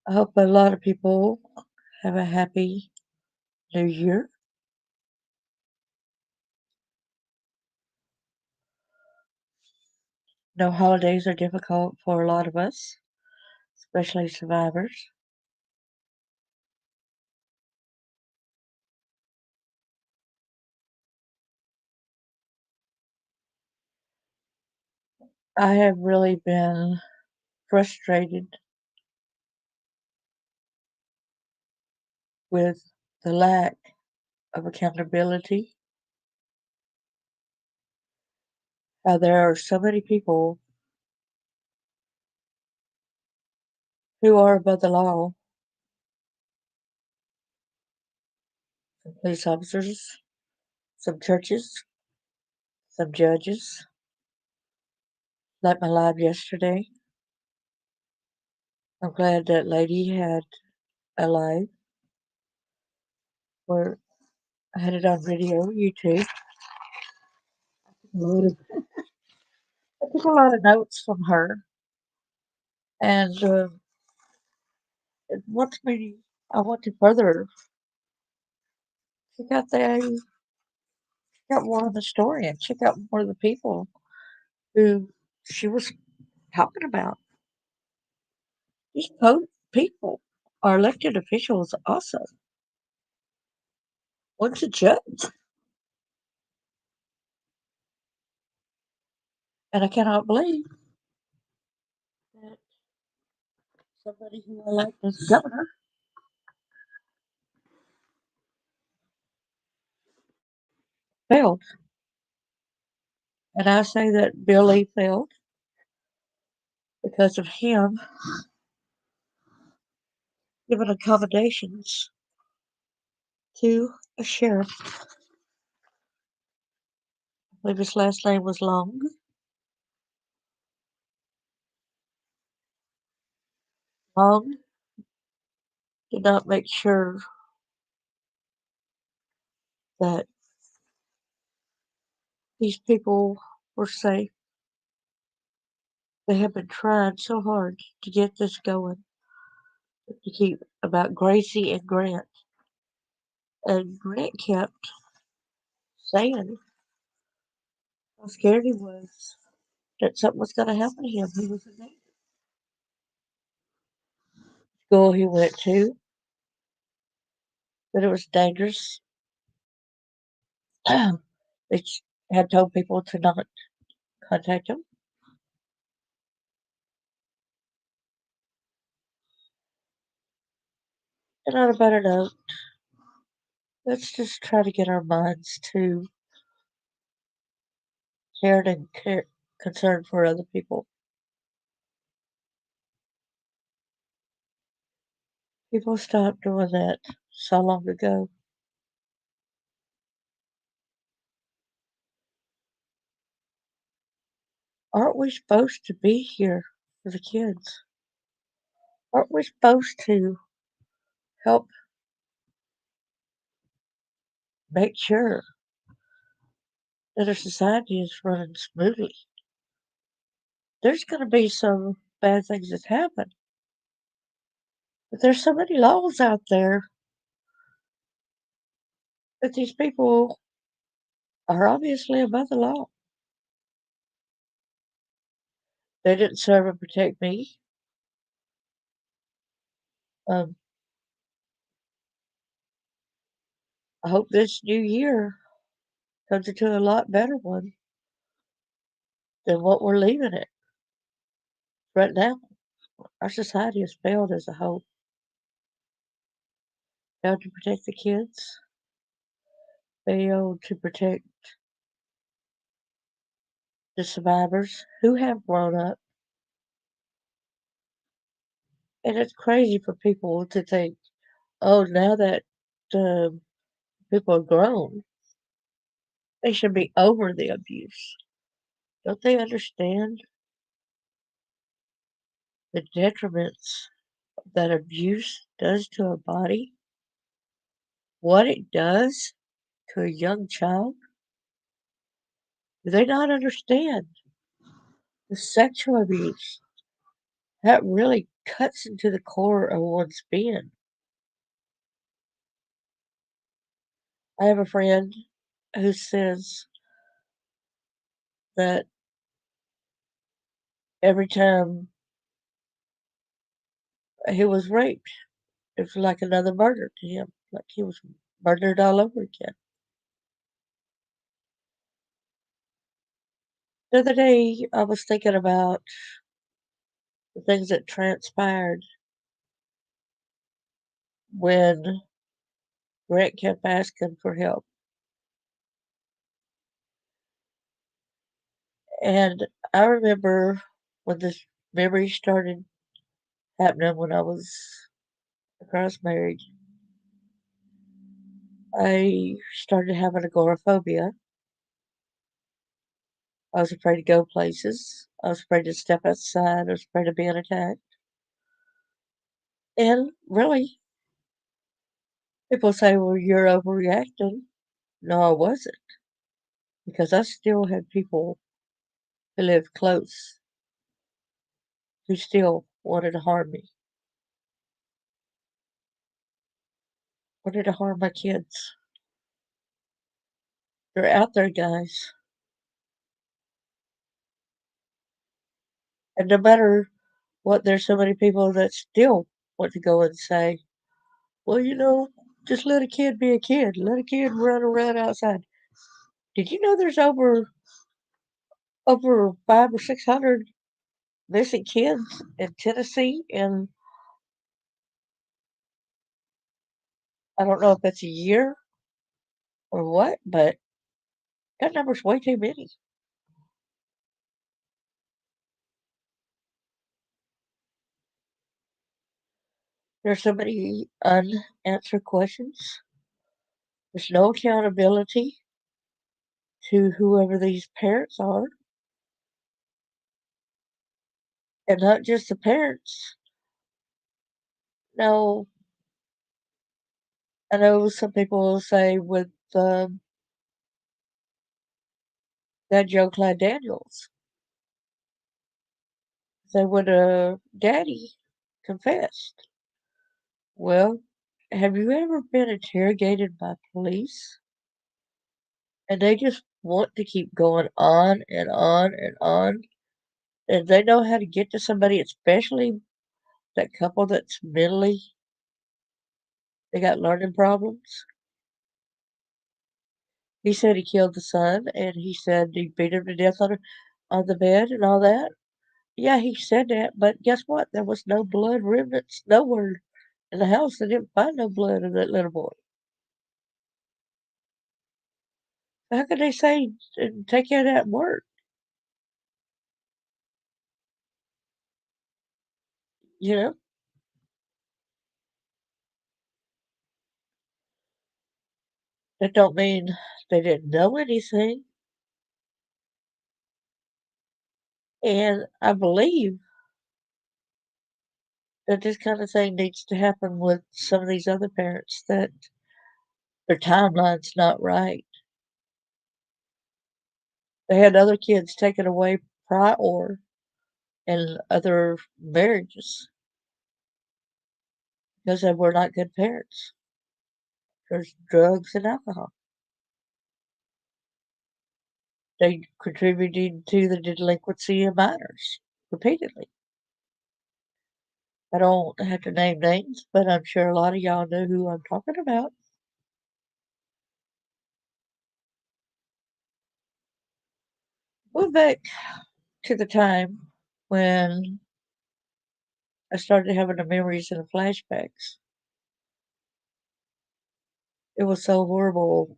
I hope a lot of people have a happy new year. No holidays are difficult for a lot of us, especially survivors. I have really been frustrated with the lack of accountability. How there are so many people who are above the law, some police officers, some churches, some judges, like my live yesterday. I'm glad that lady had a live where I had it on video, YouTube. A lot of, I took a lot of notes from her, and it wants me. I want to further check out check out more of the story and check out more of the people who she was talking about. These people are elected officials also. One's a judge, and I cannot believe that somebody who elected as governor failed. And I say that Billy failed because of him giving accommodations to a sheriff. I believe his last name was Long. Long did not make sure that these people were safe. They have been trying so hard to get this going, to keep about Gracie and Grant. And Grant kept saying how scared he was that something was going to happen to him. He was in the school he went to, that it was dangerous. They had told people to not contact him. And on a better note, let's just try to get our minds to caring and concern for other people. People stopped doing that so long ago. Aren't we supposed to be here for the kids? Aren't we supposed to help make sure that our society is running smoothly? There's going to be some bad things that happen, but there's so many laws out there that these people are obviously above the law. They didn't serve and protect me. Um, I hope this new year comes into a lot better one than what we're leaving it right now. Our society has failed as a whole. Failed to protect the kids, failed to protect the survivors who have grown up. And it's crazy for people to think, oh, now that um, people are grown, they should be over the abuse. Don't they understand the detriments that abuse does to a body? What it does to a young child? Do they not understand the sexual abuse? that really cuts into the core of one's being. I have a friend who says that every time he was raped, it was like another murder to him, like he was murdered all over again. The other day, I was thinking about the things that transpired when Grant kept asking for help. And I remember when this memory started happening when I was across married, I started having agoraphobia. I was afraid to go places. I was afraid to step outside. I was afraid of being attacked. And really, people say, well, you're overreacting. No, I wasn't, because I still had people who lived close who still wanted to harm me, wanted to harm my kids. They're out there, guys. And no matter what, there's so many people that still want to go and say, well, just let a kid be a kid. Let a kid run around outside. Did you know there's over 500 or 600 missing kids in Tennessee? And I don't know if it's a year or what, but that number's way too many. There's so many unanswered questions. There's no accountability to whoever these parents are, and not just the parents. No, I know some people will say with that Joe Clyde Daniels, say when daddy confessed. Well, have you ever been interrogated by police and they just want to keep going on and on and on? And they know how to get to somebody, especially that couple that's mentally, they got learning problems. He said he killed the son, and he said he beat him to death on the bed and all that. Yeah, he said that, but guess what? There was no blood remnants nowhere in the house. They didn't find no blood of that little boy. How could they say and take care of that work? You know, that don't mean they didn't know anything. And I believe that this kind of thing needs to happen with some of these other parents that their timeline's not right. They had other kids taken away prior in other marriages because they were not good parents. There's drugs and alcohol. They contributed to the delinquency of minors repeatedly. I don't have to name names, but I'm sure a lot of y'all know who I'm talking about. Went back to the time when I started having the memories and the flashbacks. It was so horrible.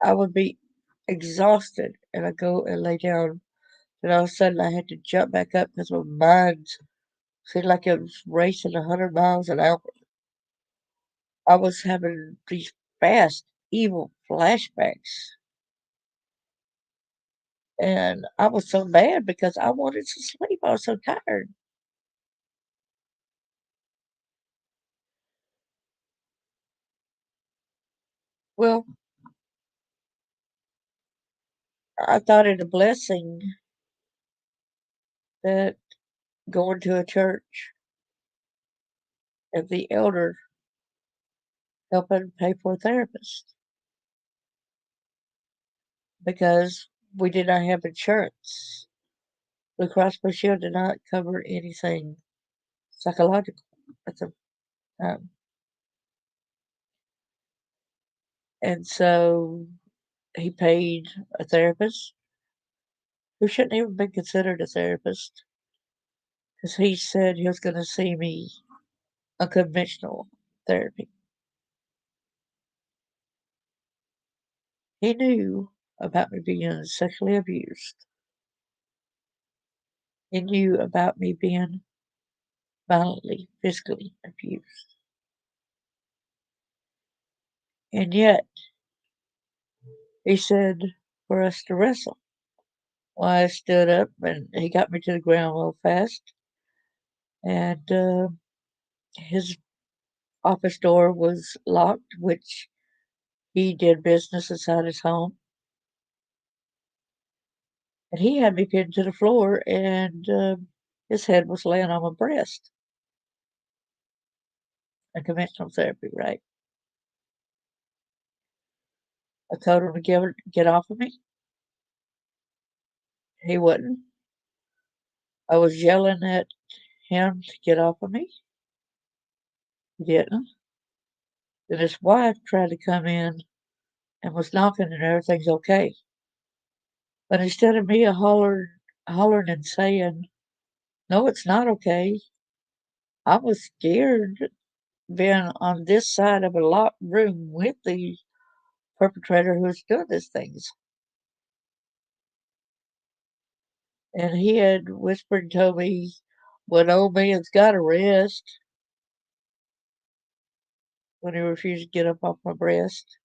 I would be exhausted and I'd go and lay down, and all of a sudden I had to jump back up because my mind seemed like it was racing 100 miles an hour. I was having these fast, evil flashbacks. And I was so mad because I wanted to sleep. I was so tired. Well, I thought it a blessing that going to a church and the elder helping pay for a therapist because we did not have insurance. Blue Cross Blue Shield did not cover anything psychological at the time. And so he paid a therapist who shouldn't even been considered a therapist because he said he was going to see me unconventional therapy. He knew about me being sexually abused. He knew about me being violently, physically abused. And yet, he said for us to wrestle. Well, I stood up and he got me to the ground real fast. And his office door was locked, which he did business inside his home. And he had me pinned to the floor, and his head was laying on my breast. A conventional therapy, right? I told him to get off of me. He wouldn't. I was yelling at him to get off of me. He didn't. Then his wife tried to come in and was knocking, and everything's okay. But instead of me hollering and saying, "No, it's not okay," I was scared being on this side of a locked room with the perpetrator who was doing these things. And he had whispered and told me, "Well, an old man's got to rest," when he refused to get up off my breast.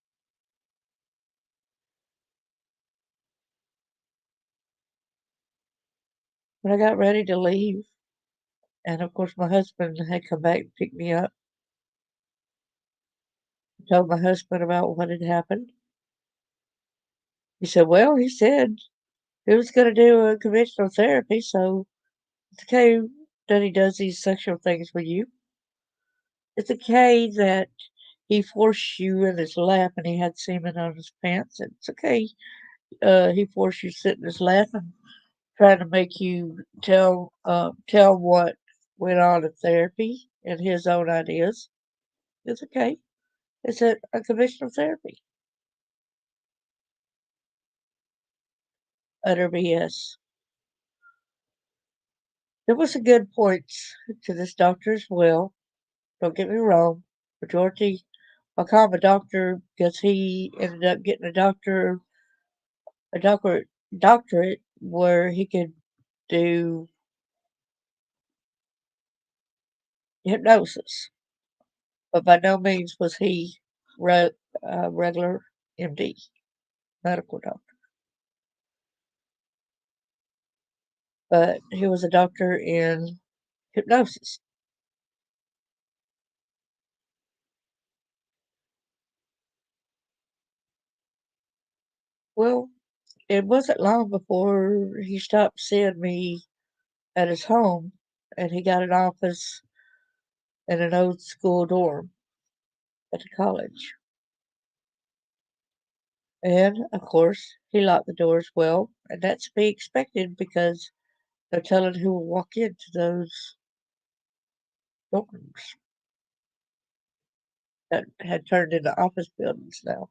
When I got ready to leave, and of course my husband had come back and picked me up, I told my husband about what had happened. He said, "Well," he said, "he was going to do a conventional therapy, so it's okay that he does these sexual things with you. It's okay that he forced you in his lap and he had semen on his pants. It's okay he forced you to sit in his lap and trying to make you tell what went on in therapy and his own ideas. It's okay. It's a conventional therapy." Utter BS. There was some good points to this doctor as well. Don't get me wrong. Majority, I call him a doctor because he ended up getting a doctorate where he could do hypnosis, but by no means was he re- regular MD, medical doctor. But he was a doctor in hypnosis. Well, it wasn't long before he stopped seeing me at his home, and he got an office in an old school dorm at the college. And, of course, he locked the doors well, and that's to be expected because no telling who will walk into those dorms that had turned into office buildings now.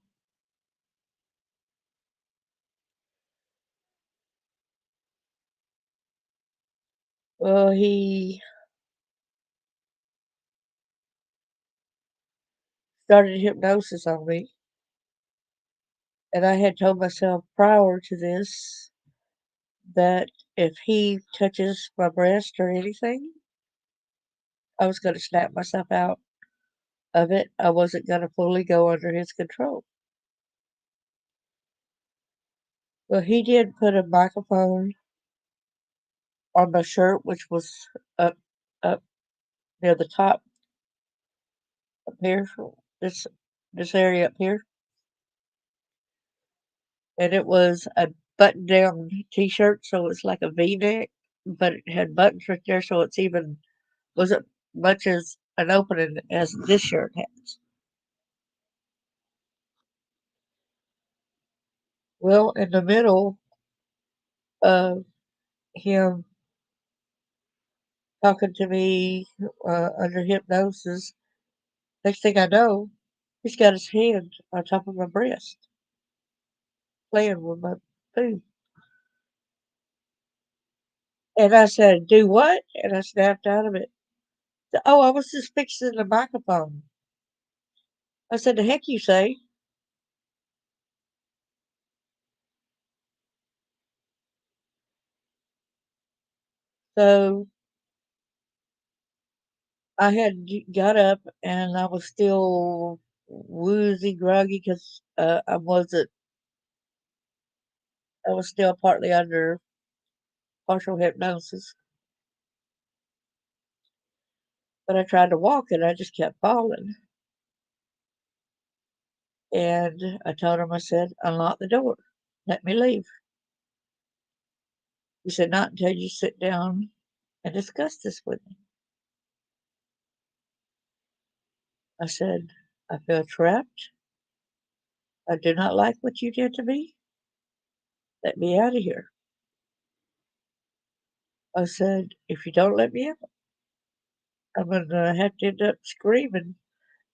Well, he started hypnosis on me, and I had told myself prior to this that if he touches my breast or anything, I was going to snap myself out of it. I wasn't going to fully go under his control. Well, he did put a microphone on my shirt, which was up up near the top up here, this this area up here, and it was a button down T-shirt, so it's like a V neck. but it had buttons right there, so it's even wasn't much as an opening as this shirt has. Well, in the middle of him talking to me under hypnosis, next thing I know, he's got his hand on top of my breast, playing with my boob. And I said, "Do what?" And I snapped out of it. "Oh, I was just fixing the microphone." I said, "The heck you say?" So I had got up and I was still woozy, groggy because I was still partly under partial hypnosis. But I tried to walk and I just kept falling. And I told him, I said, "Unlock the door. Let me leave." He said, "Not until you sit down and discuss this with me." I said, "I feel trapped. I do not like what you did to me. Let me out of here." I said, "If you don't let me out, I'm going to have to end up screaming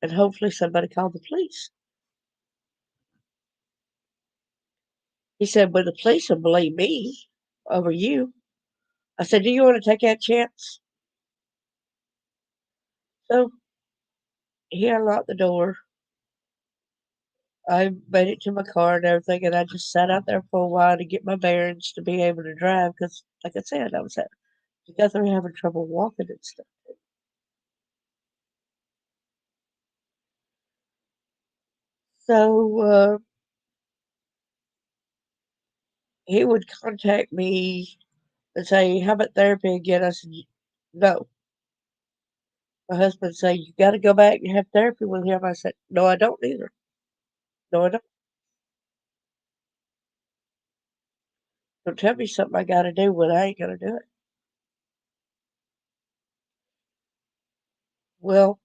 and hopefully somebody call the police." He said, "Well, the police will believe me over you." I said, "Do you want to take that chance?" So he unlocked the door. I made it to my car and everything, and I just sat out there for a while to get my bearings to be able to drive because, like I said, I was having trouble walking and stuff. So he would contact me and say, "How about therapy again?" I said, "No." My husband say, "You got to go back and have therapy with him." I said, "No, I don't either. No, I don't. Don't tell me something I got to do when I ain't going to do it." Well,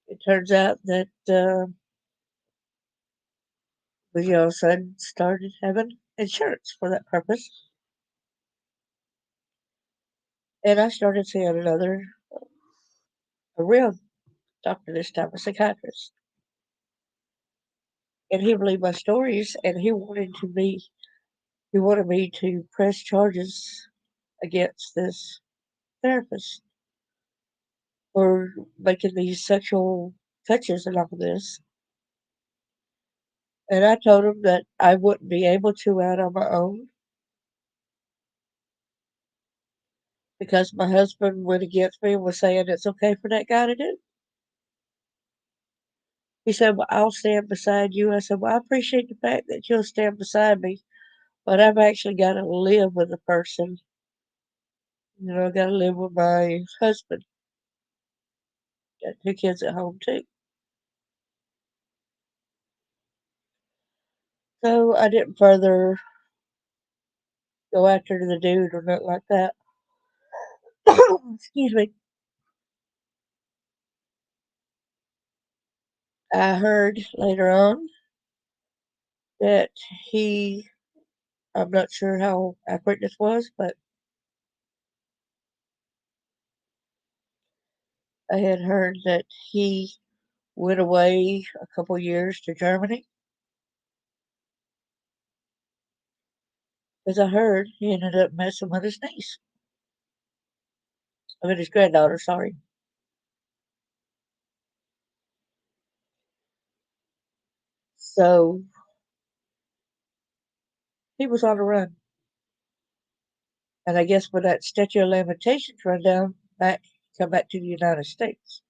it turns out that we all of a sudden started having insurance for that purpose. And I started seeing a real doctor this time, a psychiatrist. And he believed my stories and he wanted me to press charges against this therapist for making these sexual touches and all of this. And I told him that I wouldn't be able to out on my own because my husband went against me and was saying it's okay for that guy to do. He said, "Well, I'll stand beside you." I said, "Well, I appreciate the fact that you'll stand beside me, but I've actually got to live with a person. I got to live with my husband. Got two kids at home too." So I didn't further go after the dude or nothing like that. Excuse me. I heard later on that he, I'm not sure how accurate this was, but I had heard that he went away a couple years to Germany. As I heard, he ended up messing with his niece. I mean, his granddaughter, sorry. So he was on the run. And I guess when that statute of limitations run down, come back to the United States.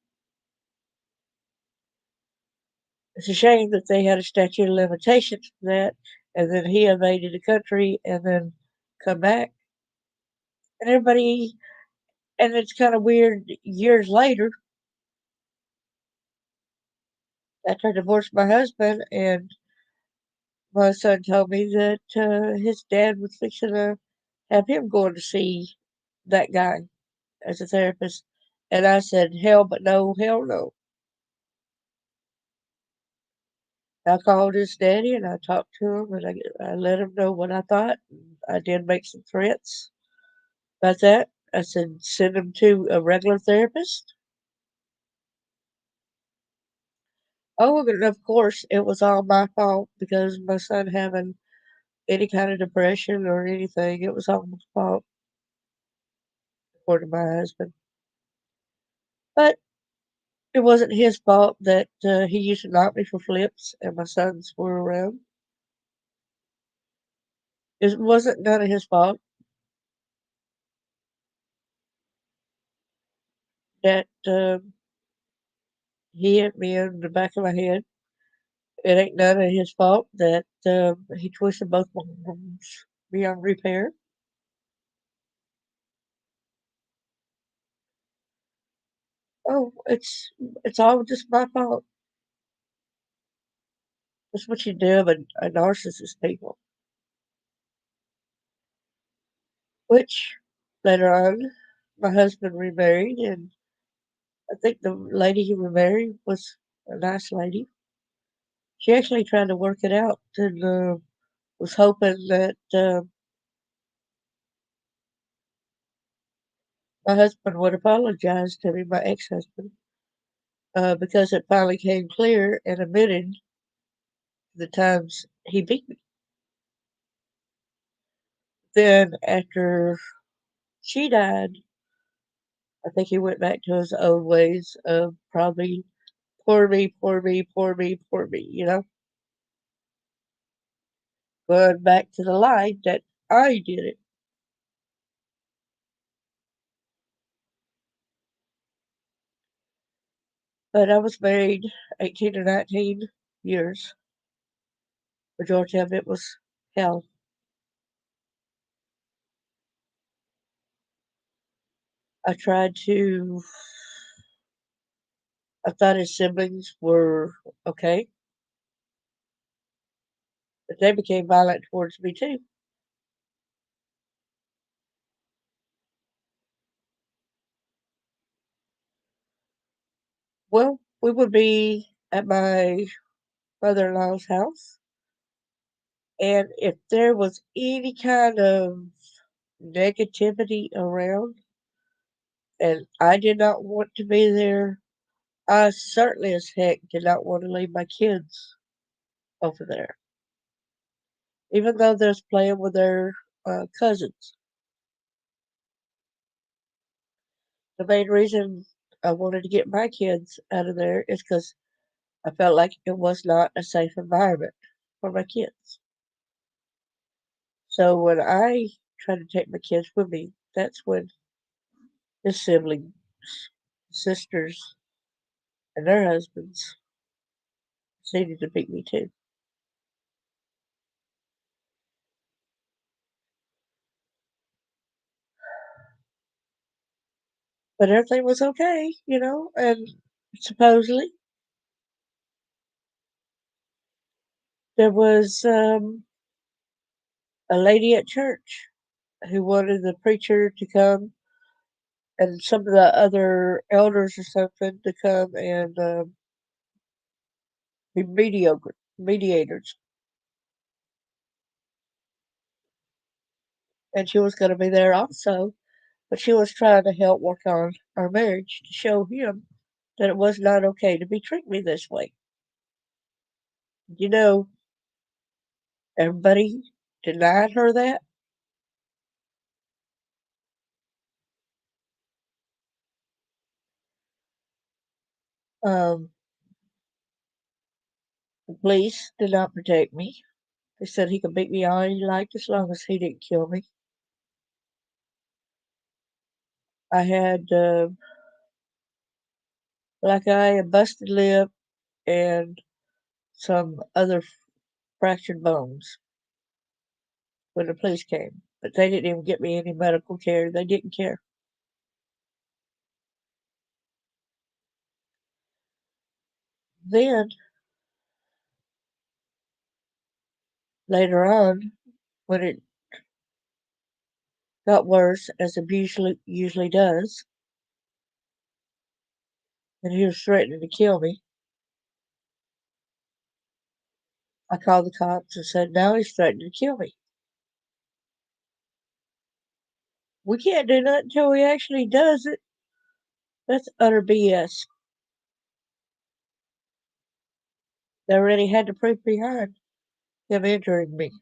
It's a shame that they had a statute of limitations for that, and then he invaded the country and then come back. And everybody, and it's kind of weird. Years later, after I divorced my husband, and my son told me that his dad was fixing to have him going to see that guy as a therapist. And I said, hell but no, hell no. I called his daddy and I talked to him and I let him know what I thought. I did make some threats about that. I said, send him to a regular therapist. Oh, and of course, it was all my fault because my son having any kind of depression or anything, it was all my fault, according to my husband. But it wasn't his fault that he used to knock me for flips and my sons were around. It wasn't none of his fault that he hit me in the back of my head. It ain't none of his fault that he twisted both my arms beyond repair. Oh, it's all just my fault. That's what you do of a narcissist people. Which later on, my husband remarried, and I think the lady he remarried was a nice lady. She actually tried to work it out and was hoping that my husband would apologize to me, my ex-husband, because it finally came clear and admitted the times he beat me. Then after she died, I think he went back to his old ways of probably poor me, poor me, poor me, poor me, going back to the lie that I did it. But I was married 18 to 19 years. Majority of it was hell. I tried to, I thought his siblings were okay, but they became violent towards me too. Well, we would be at my mother in law's house, and if there was any kind of negativity around and I did not want to be there, I certainly as heck did not want to leave my kids over there, even though they're playing with their cousins. The main reason I wanted to get my kids out of there is because I felt like it was not a safe environment for my kids. So when I tried to take my kids with me, that's when his siblings, sisters, and their husbands proceeded to beat me too. But everything was okay, and supposedly there was a lady at church who wanted the preacher to come and some of the other elders or something to come and be mediators. And she was going to be there also, but she was trying to help work on our marriage to show him that it was not okay to be treating me this way. You know, everybody denied her that. Um, the police did not protect me. They said he could beat me all he liked as long as he didn't kill me. I had black eye, a busted lip, and some other fractured bones when the police came. But they didn't even get me any medical care. They didn't care. Then, later on, when it got worse, as it usually does, and he was threatening to kill me. I called the cops and said, "No, he's threatening to kill me." We can't do nothing until he actually does it. That's utter BS. They already had the proof behind him injuring me.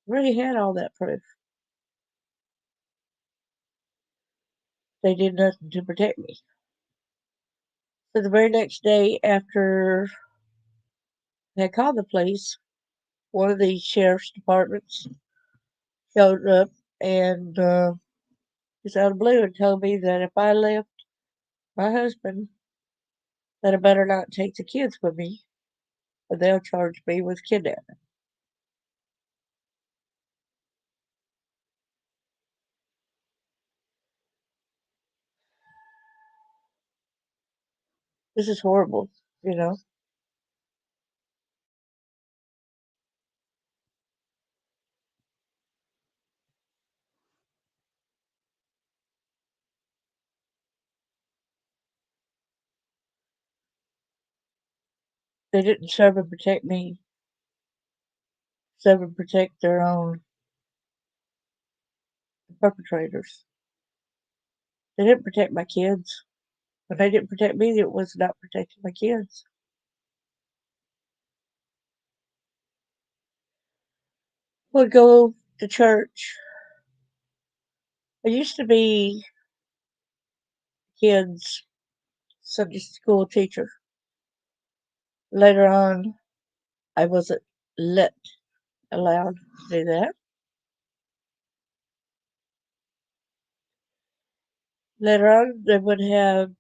Already had all that proof. They did nothing to protect me. So the very next day after I had called the police, one of the sheriff's departments showed up and just out of the blue and told me that if I left my husband, that I better not take the kids with me, or they'll charge me with kidnapping. This is horrible, you know. They didn't serve and protect me, serve and protect their own perpetrators. They didn't protect my kids. When they didn't protect me, it was not protecting my kids. Would go to church. I used to be kids' Sunday school teacher. Later on, I wasn't let allowed to do that. Later on, they would have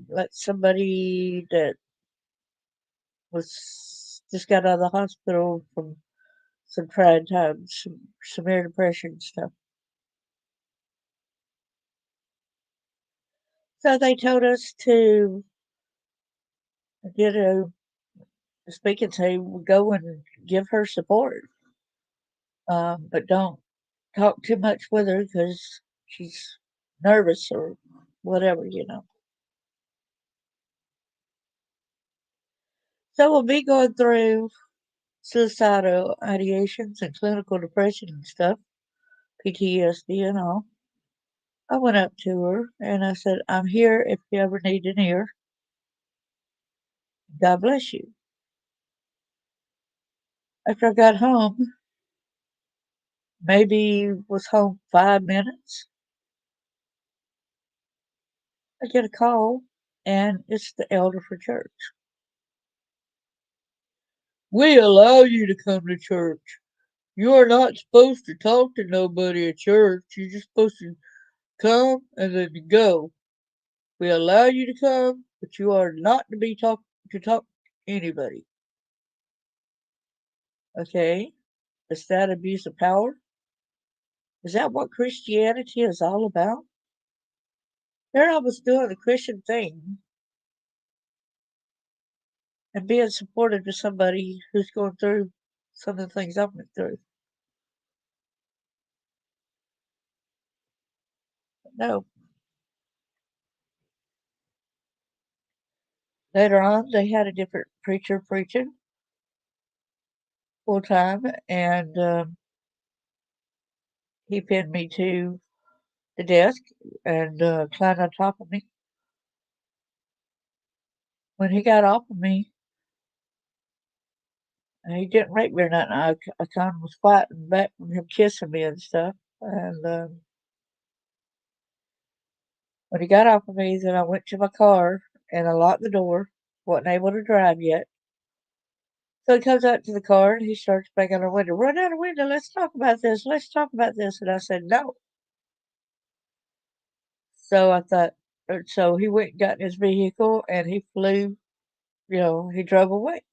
like somebody that was just got out of the hospital from some trying times, some severe depression stuff. So they told us to get a speaking to go and give her support, but don't talk too much with her because she's nervous or whatever, you know. So with me going through suicidal ideations and clinical depression and stuff, PTSD and all, I went up to her and I said, "I'm here if you ever need an ear. God bless you." After I got home, maybe was home 5 minutes, I get a call and it's the elder for church. "We allow you to come to church. You are not supposed to talk to nobody at church. You're just supposed to come and then go. We allow you to come, but you are not to talk to anybody." Okay? Is that abuse of power? Is that what Christianity is all about? Here I was doing the Christian thing and being supportive to somebody who's going through some of the things I went through. No. Later on, they had a different preacher preaching full time, and he pinned me to the desk and climbed on top of me. When he got off of me, he didn't rape me or nothing. I kind of was fighting back from him kissing me and stuff. And when he got off of me, then I went to my car and I locked the door. Wasn't able to drive yet. So he comes out to the car and he starts banging on the window. "Run out the window. Let's talk about this. Let's talk about this." And I said, "No." So I thought, so he went and got in his vehicle and he flew, he drove away.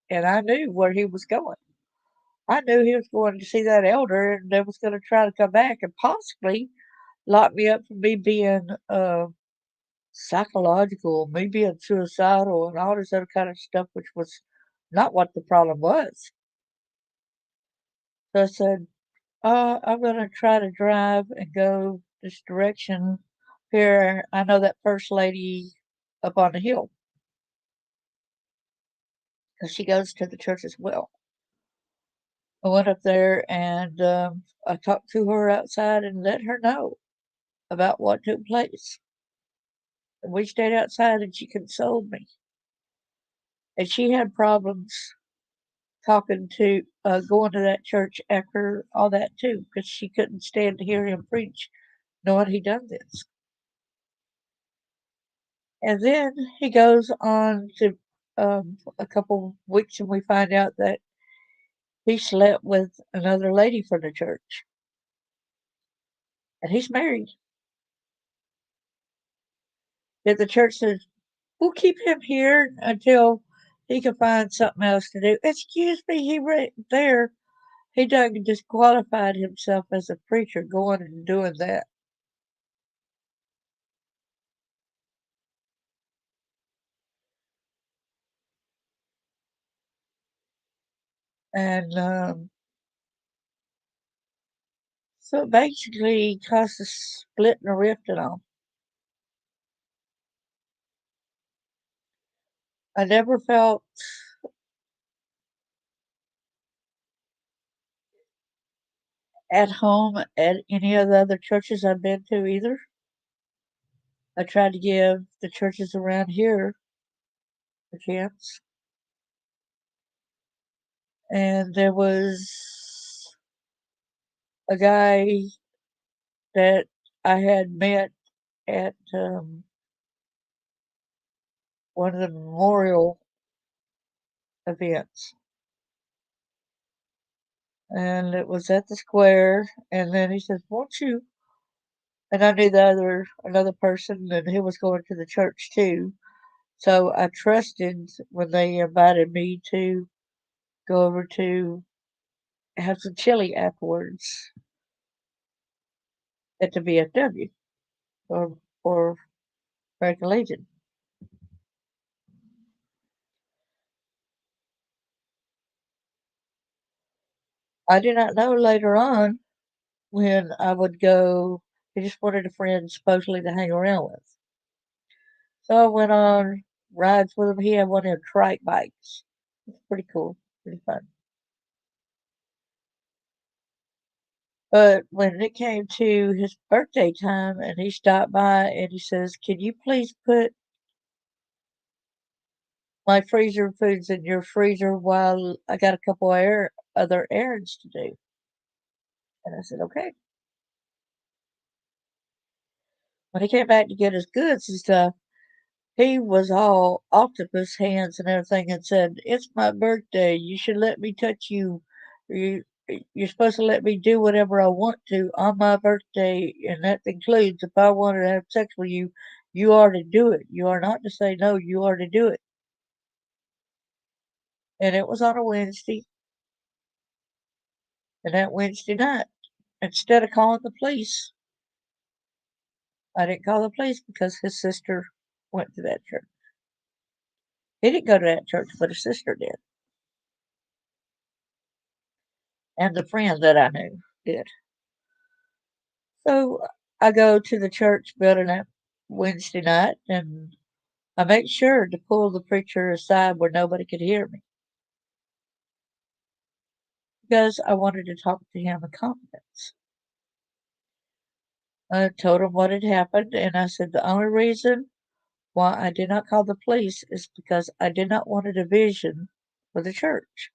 And I knew where he was going. I knew he was going to see that elder and they was going to try to come back and possibly lock me up for me being psychological, me being suicidal, and all this other kind of stuff, which was not what the problem was. So I said, I'm gonna try to drive and go this direction here. I know that first lady up on the hill because she goes to the church as well. I went up there and I talked to her outside and let her know about what took place. And we stayed outside and she consoled me. And she had problems talking to going to that church after all that too, because she couldn't stand to hear him preach, knowing he done this. And then he goes on to a couple weeks, and we find out that he slept with another lady from the church, and he's married. Yet the church says, "We'll keep him here until he can find something else to do." Excuse me, he right there. He done disqualified himself as a preacher going and doing that. And so it basically caused a split and a rift and all. I never felt at home at any of the other churches I've been to either. I tried to give the churches around here a chance. And there was a guy that I had met at one of the memorial events. And it was at the square. And then he says, "Won't you?" And I knew another person, and he was going to the church too. So I trusted when they invited me to go over to have some chili afterwards at the VFW or American Legion. I did not know later on when I would go. He just wanted a friend supposedly to hang around with. So I went on rides with him. He had one of them trike bikes. It's pretty cool, pretty fun. But when it came to his birthday time and he stopped by and he says, "Can you please put my freezer foods in your freezer while I got a couple other errands to do?" And I said, "Okay." When he came back to get his goods and stuff, he was all octopus hands and everything and said, "It's my birthday. You should let me touch you. You you're supposed to let me do whatever I want to on my birthday, and that includes if I wanted to have sex with you, you are to do it. You are not to say no, you are to do it." And it was on a Wednesday, and that Wednesday night, instead of calling the police, I didn't call the police because his sister went to that church. He didn't go to that church, but his sister did, and the friend that I knew did. So I go to the church building that Wednesday night, and I make sure to pull the preacher aside where nobody could hear me because I wanted to talk to him in confidence. I told him what had happened, and I said the only reason why I did not call the police is because I did not want a division with the church.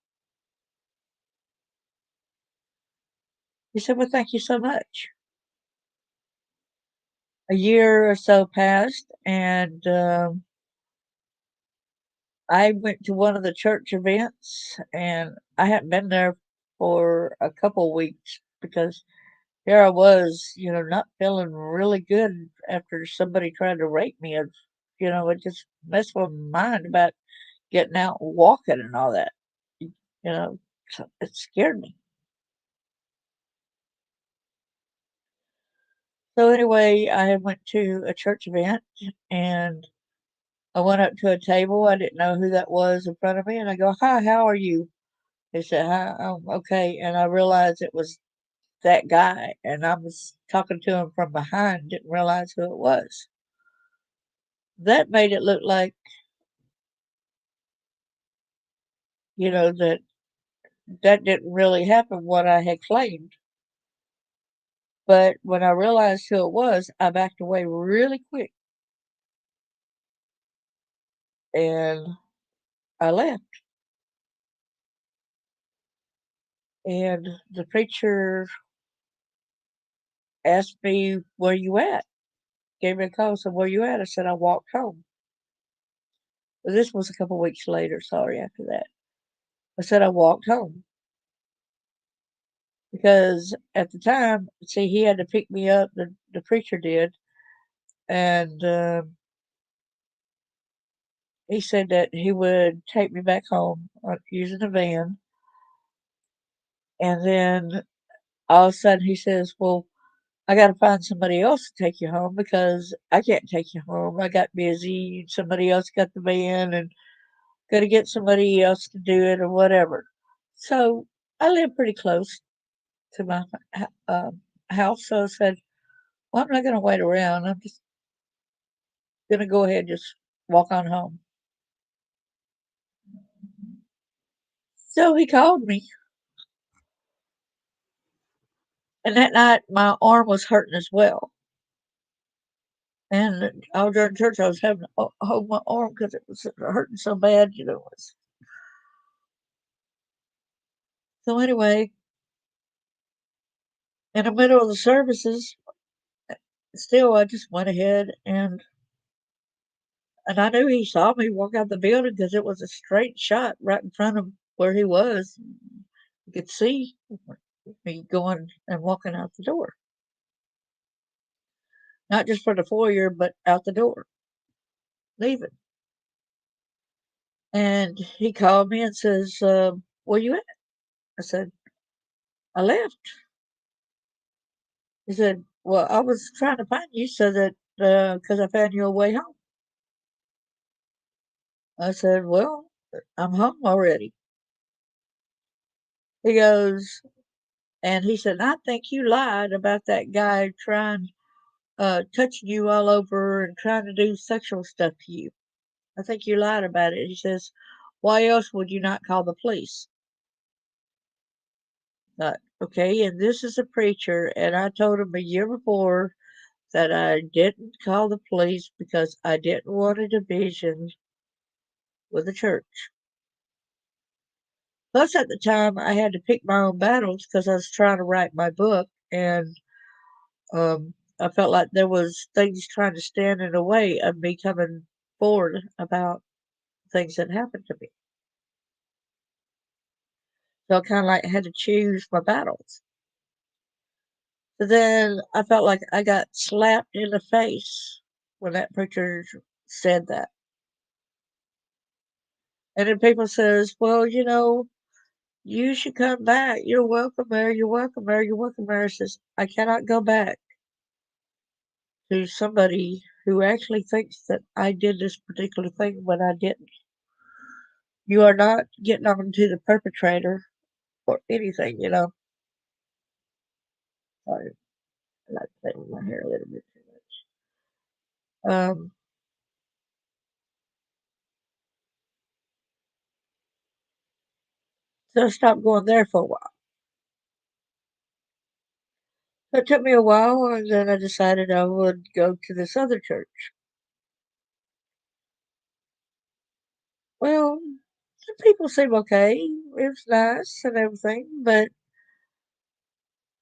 He said, "Well, thank you so much." A year or so passed, and I went to one of the church events, and I hadn't been there for a couple weeks because here I was, not feeling really good after somebody tried to rape me. It just messed with my mind about getting out and walking and all that. So it scared me. So anyway, I went to a church event and I went up to a table. I didn't know who that was in front of me, and I go, "Hi, how are you?" They said, "Hi, okay," and I realized it was that guy, and I was talking to him from behind, didn't realize who it was. That made it look like, that didn't really happen what I had claimed. But when I realized who it was, I backed away really quick and I left. And the preacher asked me, "Where you at?" Gave me a call, said, "Where you at?" I said, "I walked home." Well, this was a couple weeks later, sorry, after that. I said, "I walked home." Because at the time, see, he had to pick me up, the preacher did, and he said that he would take me back home using a van. And then all of a sudden he says, "Well, I got to find somebody else to take you home because I can't take you home. I got busy. Somebody else got the van and got to get somebody else to do it or whatever." So I live pretty close to my uh, house. So I said, "Well, I'm not going to wait around. I'm just going to go ahead and just walk on home." So he called me. And that night, my arm was hurting as well. And all during church, I was having to hold my arm because it was hurting so bad. So anyway, in the middle of the services, still, I just went ahead and I knew he saw me walk out the building because it was a straight shot right in front of where he was. You could see me going and walking out the door, not just for the foyer, but out the door, leaving. And he called me and says, "Where you at?" I said, "I left." He said, "Well, I was trying to find you so that because I found your way home." I said, "Well, I'm home already." He goes, and he said, "I think you lied about that guy trying, touching you all over and trying to do sexual stuff to you. I think you lied about it." He says, "Why else would you not call the police?" Okay, and this is a preacher, and I told him a year before that I didn't call the police because I didn't want a division with the church. Plus, at the time, I had to pick my own battles because I was trying to write my book, and I felt like there was things trying to stand in the way of me coming forward about things that happened to me. So I kind of like had to choose my battles. So then I felt like I got slapped in the face when that preacher said that. And then people says, "Well, you should come back. You're welcome there. You're welcome there. You're welcome there." I says, "I cannot go back to somebody who actually thinks that I did this particular thing when I didn't. You are not getting on to the perpetrator or anything." Sorry, I like playing with my hair a little bit too much. So I stopped going there for a while. So it took me a while, and then I decided I would go to this other church. Well, the people seem okay. It was nice and everything, but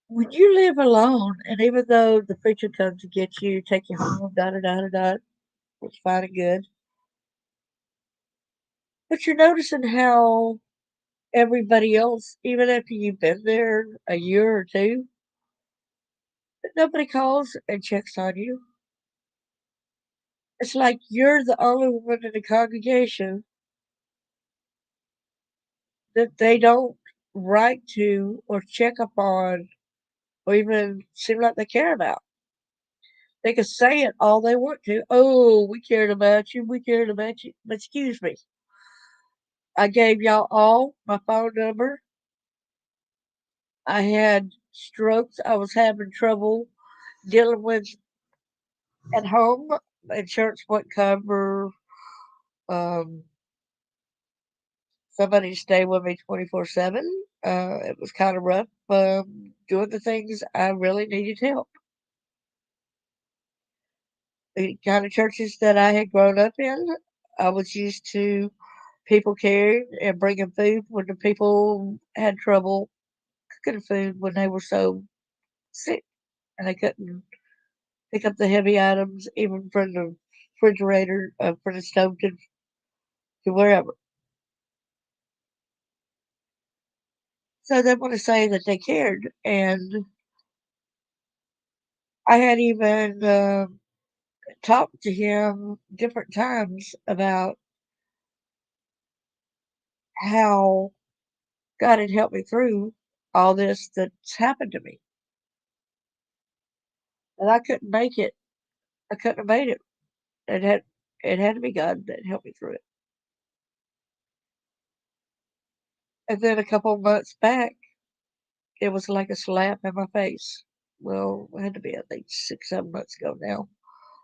when you live alone, and even though the preacher comes to get you, take you home, da da da da da, it's fine and good. But you're noticing how everybody else, even after you've been there a year or two, nobody calls and checks on you. It's like you're the only one in the congregation that they don't write to or check up on or even seem like they care about. They can say it all they want to. "Oh, we cared about you. We cared about you." But excuse me, I gave y'all all my phone number. I had strokes I was having trouble dealing with at home. Insurance wouldn't cover um, somebody to stay with me 24/7. It was kind of rough doing the things I really needed help. The kind of churches that I had grown up in, I was used to people caring and bringing food when the people had trouble cooking food when they were so sick and they couldn't pick up the heavy items even from the refrigerator, from the stove to wherever. So they want to say that they cared, and I had even talked to him different times about how God had helped me through all this that's happened to me, and I couldn't make it. I couldn't have made it. It had it had to be God that helped me through it. And then a couple of months back, it was like a slap in my face. Well, it had to be, I think, 6, 7 months ago now.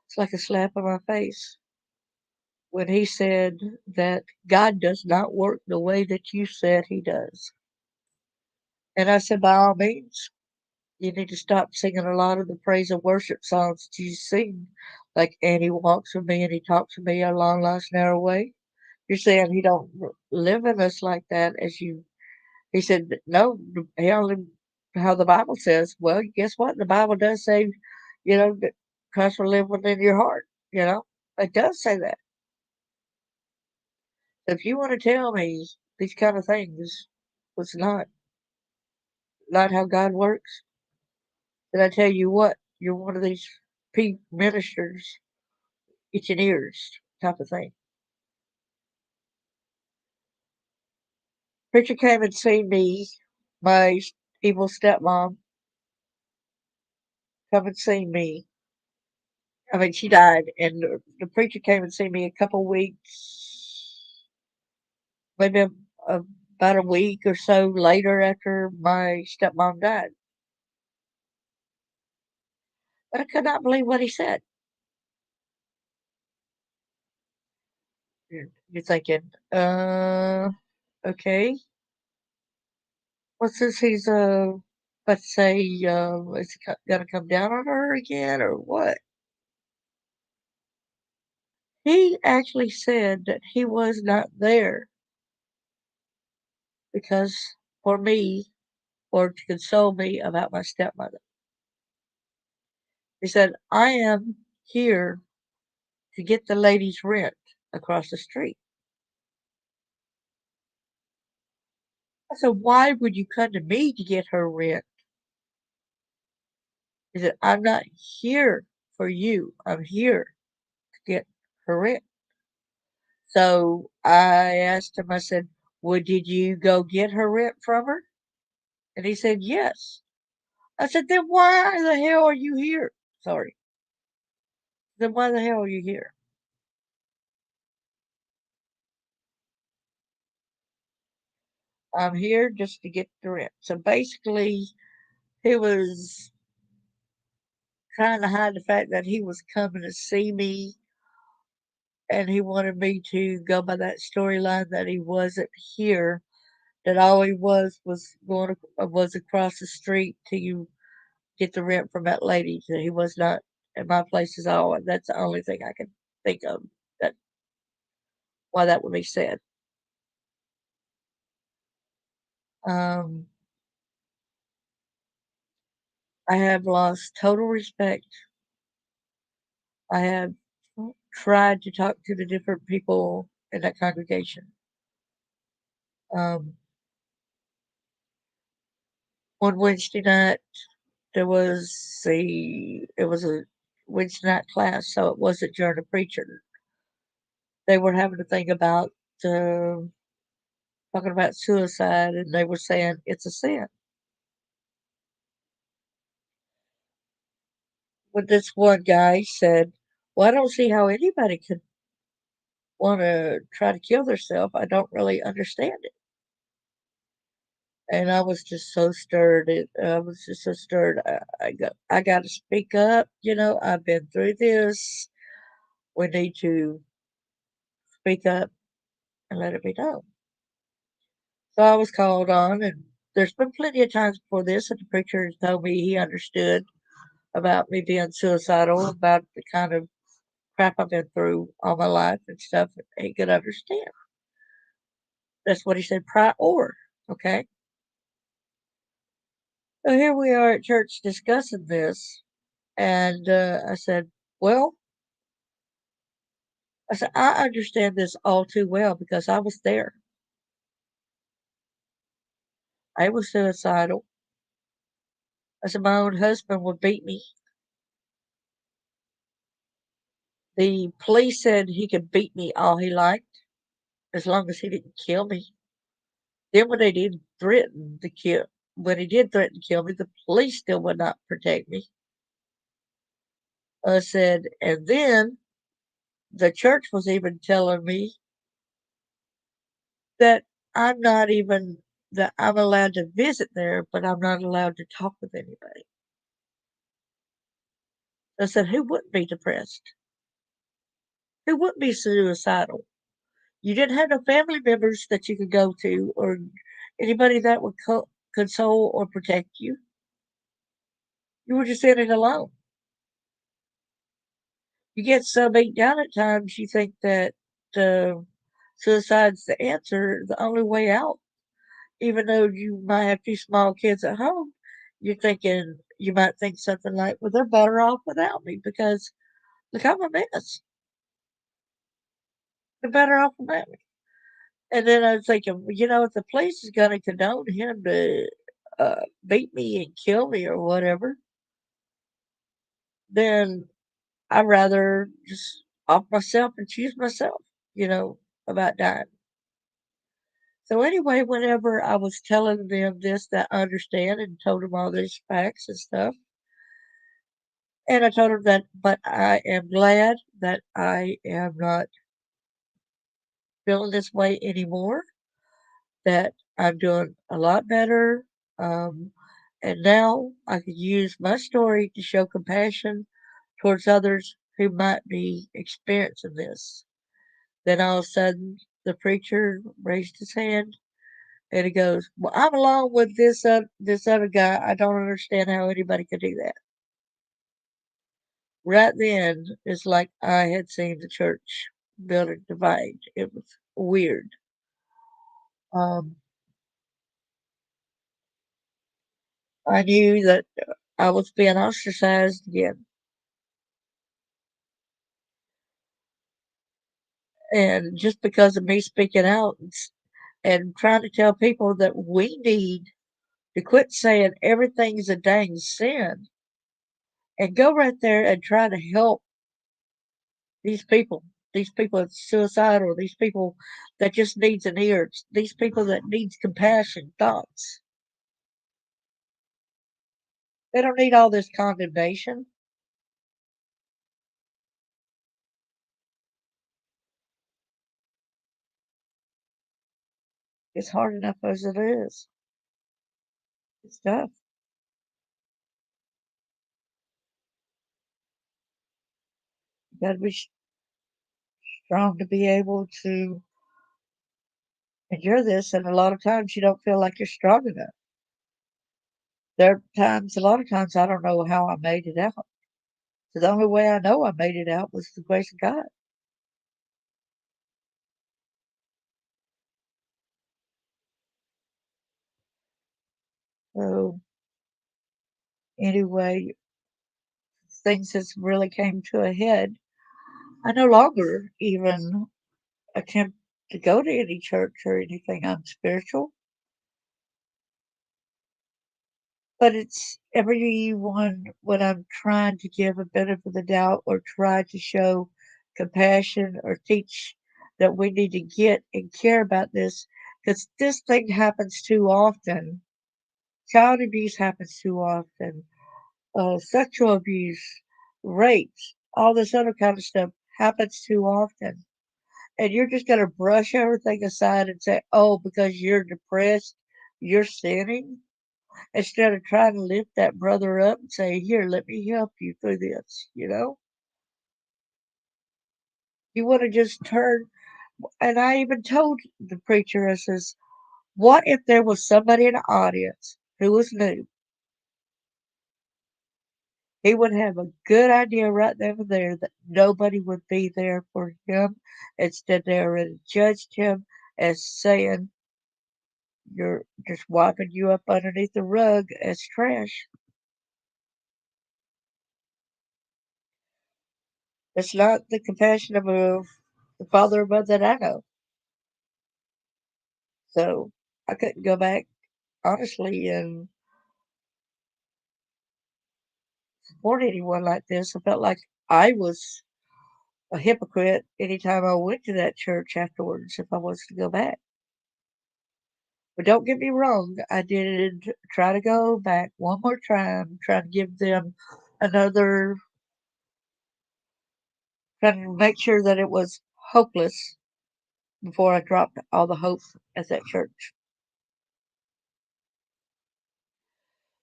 It's like a slap in my face when he said that God does not work the way that you said he does. And I said, by all means, you need to stop singing a lot of the praise and worship songs that you sing, like "And He walks with me and He talks with me a long, last narrow way." You're saying He don't live in us like that, as you. He said, "No, He only how the Bible says." Well, guess what? The Bible does say, that Christ will live within your heart. It does say that. If you want to tell me these kind of things was not how God works, then I tell you what, you're one of these ministers, itching ears type of thing. Preacher came and seen me, my evil stepmom come and see me. I mean, she died, and the preacher came and see me a couple weeks, maybe about a week or so later after my stepmom died. But I could not believe what he said. You're thinking, okay. Well, since he's let's say, is he gonna come down on her again or what? He actually said that he was not there because for me or to console me about my stepmother. He said, I am here to get the lady's rent across the street. I said, why would you come to me to get her rent? He said, I'm not here for you. I'm here to get her rent. So I asked him, I said, well, did you go get her rent from her? And he said, yes. I said, then why the hell are you here? Sorry. Then why the hell are you here? I'm here just to get the rent. So basically, he was trying to hide the fact that he was coming to see me and he wanted me to go by that storyline that he wasn't here, that all he was going was across the street to get the rent from that lady. That he was not at my place at all. And that's the only thing I can think of that why that would be said. Um, I have lost total respect. I have tried to talk to the different people in that congregation. Um, one Wednesday night, it was a Wednesday night class, so it wasn't during the preacher. They were having a thing about uh, talking about suicide, and they were saying it's a sin. But this one guy said, "Well, I don't see how anybody could want to try to kill themselves. I don't really understand it." and I was just so stirred. I was just so stirred. I got to speak up. I've been through this. We need to speak up and let it be known. So I was called on, and there's been plenty of times before this that the preacher has told me he understood about me being suicidal, about the kind of crap I've been through all my life and stuff. He could understand. That's what he said prior. Okay. So here we are at church discussing this, and I said, "Well," I said, "I understand this all too well because I was there. I was suicidal." I said, "My own husband would beat me. The police said he could beat me all he liked as long as he didn't kill me. Then when he did threaten to kill me, the police still would not protect me." I said, "And then the church was even telling me that I'm not even that I'm allowed to visit there, but I'm not allowed to talk with anybody." I said, "Who wouldn't be depressed? Who wouldn't be suicidal? You didn't have no family members that you could go to or anybody that would console or protect you. You were just in it alone. You get so beat down at times, you think that uh, suicide's the answer, the only way out. Even though you might have two small kids at home, you might think something like, well, they're better off without me because look, I'm a mess. They're better off without me." And then I was thinking, if the police is going to condone him to beat me and kill me or whatever, then I'd rather just off myself and choose myself, you know, about dying. So anyway, whenever I was telling them this, that I understand, and told them all these facts and stuff, and I told them that, but I am glad that I am not feeling this way anymore, that I'm doing a lot better. Um, and now I can use my story to show compassion towards others who might be experiencing this. Then all of a sudden, the preacher raised his hand and he goes, "Well, I'm along with this other guy. I don't understand how anybody could do that." Right then, it's like I had seen the church building divide. It was weird. Um, I knew that I was being ostracized again. And just because of me speaking out and trying to tell people that we need to quit saying everything's a dang sin and go right there and try to help these people, these people that's suicidal, these people that just needs an ear, these people that needs compassion, thoughts. They don't need all this condemnation. It's hard enough as it is. It's tough. You got to be strong to be able to endure this, and a lot of times you don't feel like you're strong enough. A lot of times, I don't know how I made it out. So the only way I know I made it out was the grace of God. So anyway, things has really came to a head. I no longer even attempt to go to any church or anything unspiritual, but it's everyone when I'm trying to give a benefit of the doubt or try to show compassion or teach that we need to get and care about this because this thing happens too often. Child abuse happens too often. Sexual abuse, rapes, all this other kind of stuff happens too often. And you're just going to brush everything aside and say, oh, because you're depressed, you're sinning, instead of trying to lift that brother up and say, "Here, let me help you through this," you know? You wanna just turn. And I even told the preacher, I says, "What if there was somebody in the audience who was new? He would have a good idea right then and there that nobody would be there for him. Instead, they already judged him as saying you're just wiping you up underneath the rug as trash." It's not the compassion of the father or mother that I know. So I couldn't go back, honestly, and support anyone like this. I felt like I was a hypocrite anytime I went to that church afterwards if I was to go back. But don't get me wrong, I did try to go back one more time, try to give them another, trying to make sure that it was hopeless before I dropped all the hope at that church.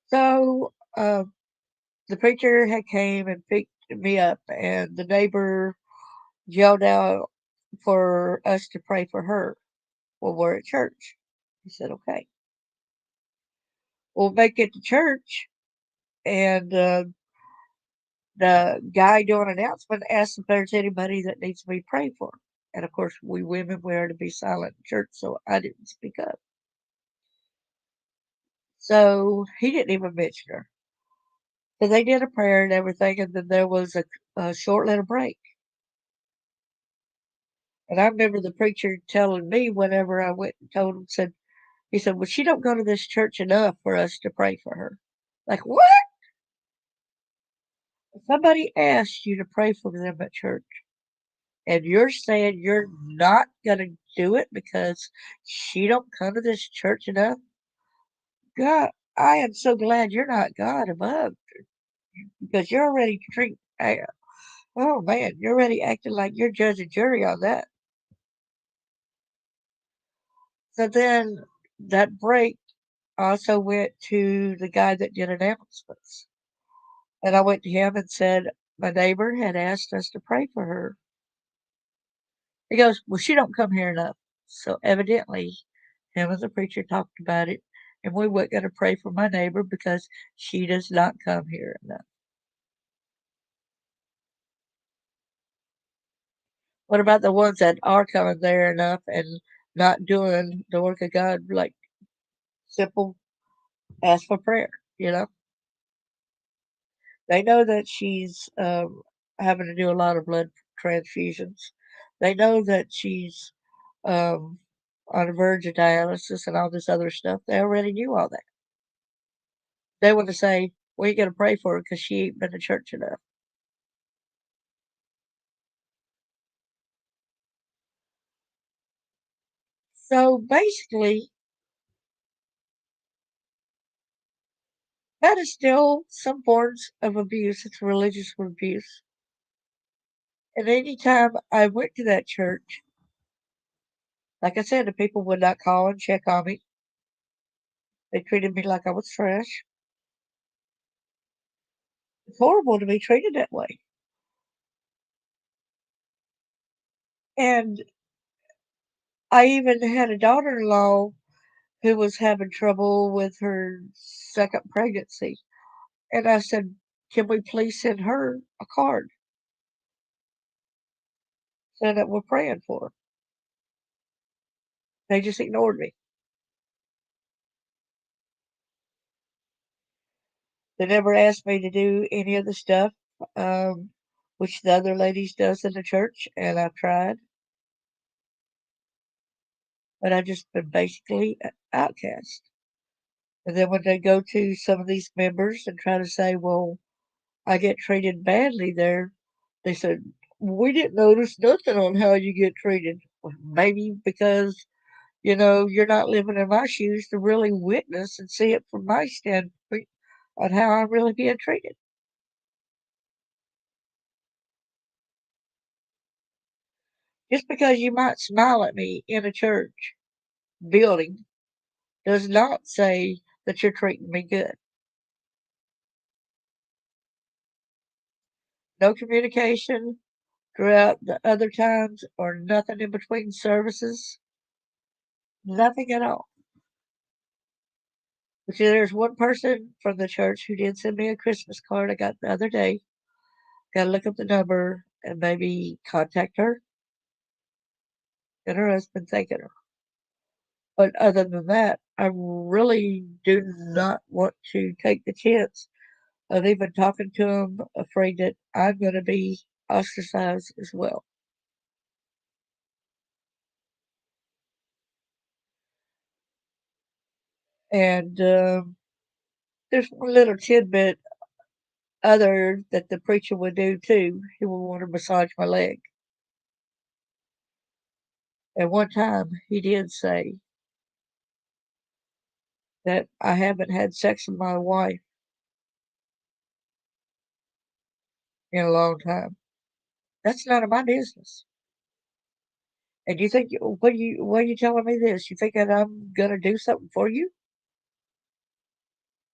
So the preacher had came and picked me up, and the neighbor yelled out for us to pray for her when we're at church. He said, "Okay, we'll make it to church." And the guy doing an announcement asked if there's anybody that needs to be prayed for. And of course, we women were to be silent in church, so I didn't speak up. So he didn't even mention her. So they did a prayer and everything, and then there was a short little break. And I remember the preacher telling me whenever I went and told him, said, he said, "Well, she don't go to this church enough for us to pray for her." Like, what? If somebody asks you to pray for them at church, and you're saying you're not gonna do it because she don't come to this church enough? God, I am so glad you're not God above, because you're already oh man, you're already acting like you're judge and jury on that. So then that break also went to the guy that did announcements. And I went to him and said, "My neighbor had asked us to pray for her." He goes, "Well, she don't come here enough." So evidently, him and the preacher talked about it, and we weren't going to pray for my neighbor because she does not come here enough. What about the ones that are coming there enough and not doing the work of God, like simple ask for prayer? You know, they know that she's having to do a lot of blood transfusions. They know that she's um, on the verge of dialysis and all this other stuff. They already knew all that. They want to say, "We ain't gonna pray for her because she ain't been to church enough." So basically, that is still some forms of abuse. It's religious abuse. And anytime I went to that church, like I said, the people would not call and check on me. They treated me like I was trash. It's horrible to be treated that way. And I even had a daughter-in-law who was having trouble with her second pregnancy. And I said, "Can we please send her a card saying that we're praying for her?" They just ignored me. They never asked me to do any of the stuff, um, which the other ladies does in the church, and I've tried, but I've just been basically outcast. And then when they go to some of these members and try to say, "Well, I get treated badly there," they said, "We didn't notice nothing on how you get treated." Well, maybe because, you're not living in my shoes to really witness and see it from my standpoint on how I'm really being treated. Just because you might smile at me in a church building does not say that you're treating me good. No communication throughout the other times or nothing in between services. Nothing at all. But see, there's one person from the church who did send me a Christmas card I got the other day. Gotta look up the number and maybe contact her and her husband thanking her. But other than that, I really do not want to take the chance of even talking to him, afraid that I'm going to be ostracized as well. And there's one little tidbit other that the preacher would do too. He would want to massage my leg. And one time he did say that I haven't had sex with my wife in a long time. That's none of my business. And you think what are you telling me this? You think that I'm gonna do something for you?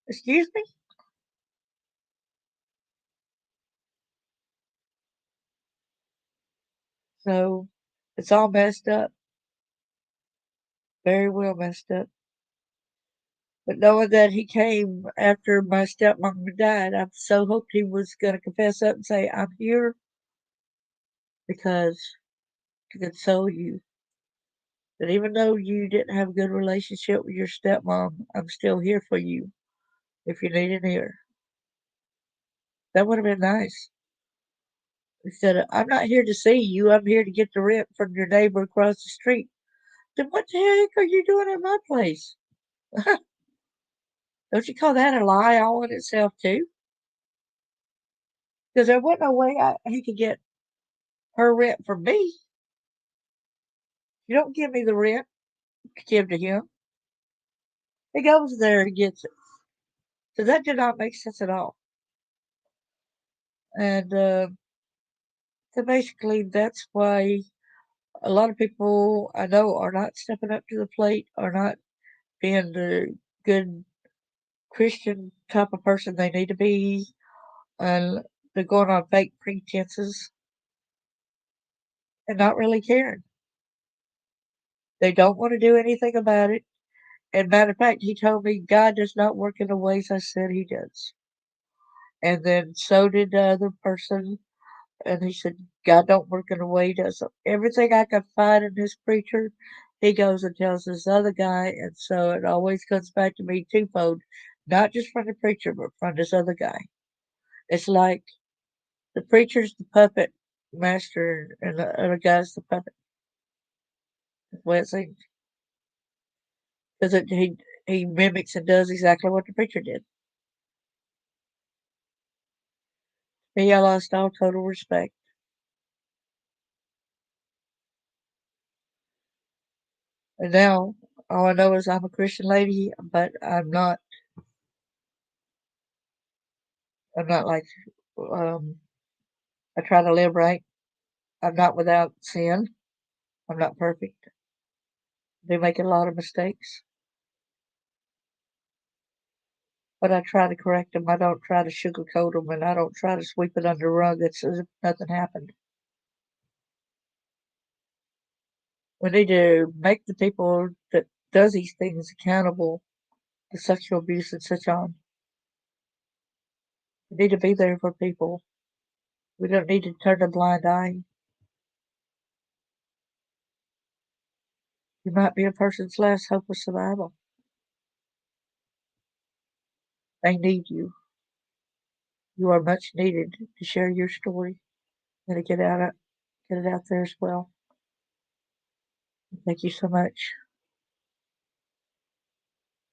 Excuse me? So it's all messed up, very well messed up. But knowing that he came after my stepmom died, I so hoped he was gonna confess up and say, I'm here because to console you. That even though you didn't have a good relationship with your stepmom, I'm still here for you if you need an ear. That would have been nice. Instead of, I'm not here to see you, I'm here to get the rent from your neighbor across the street. Then what the heck are you doing at my place? Don't you call that a lie all in itself, too? Because there wasn't no way he could get her rent from me. You don't give me the rent to give to him. He goes there and gets it. So that did not make sense at all. And so basically, that's why a lot of people I know are not stepping up to the plate, are not being the good Christian type of person they need to be, and they're going on fake pretenses and not really caring. They don't want to do anything about it. And matter of fact, he told me God does not work in the ways I said he does. And then so did the other person. And he said, God don't work in the way he does. So everything I could find in this preacher, he goes and tells this other guy. And so it always comes back to me twofold, not just from the preacher, but from this other guy. It's like the preacher's the puppet master and the other guy's the puppet. That's the way it seems. Because he mimics and does exactly what the preacher did. Me, I lost all total respect. And now all I know is I'm a Christian lady, but I'm not like um I try to live right. I'm not without sin. I'm not perfect. I do make a lot of mistakes, but I try to correct them. I don't try to sugarcoat them, and I don't try to sweep it under the rug as if nothing happened. We need to make the people that does these things accountable to sexual abuse and such on. We need to be there for people. We don't need to turn a blind eye. You might be a person's last hope of survival. They need you. You are much needed to share your story and to get it out there as well. Thank you so much.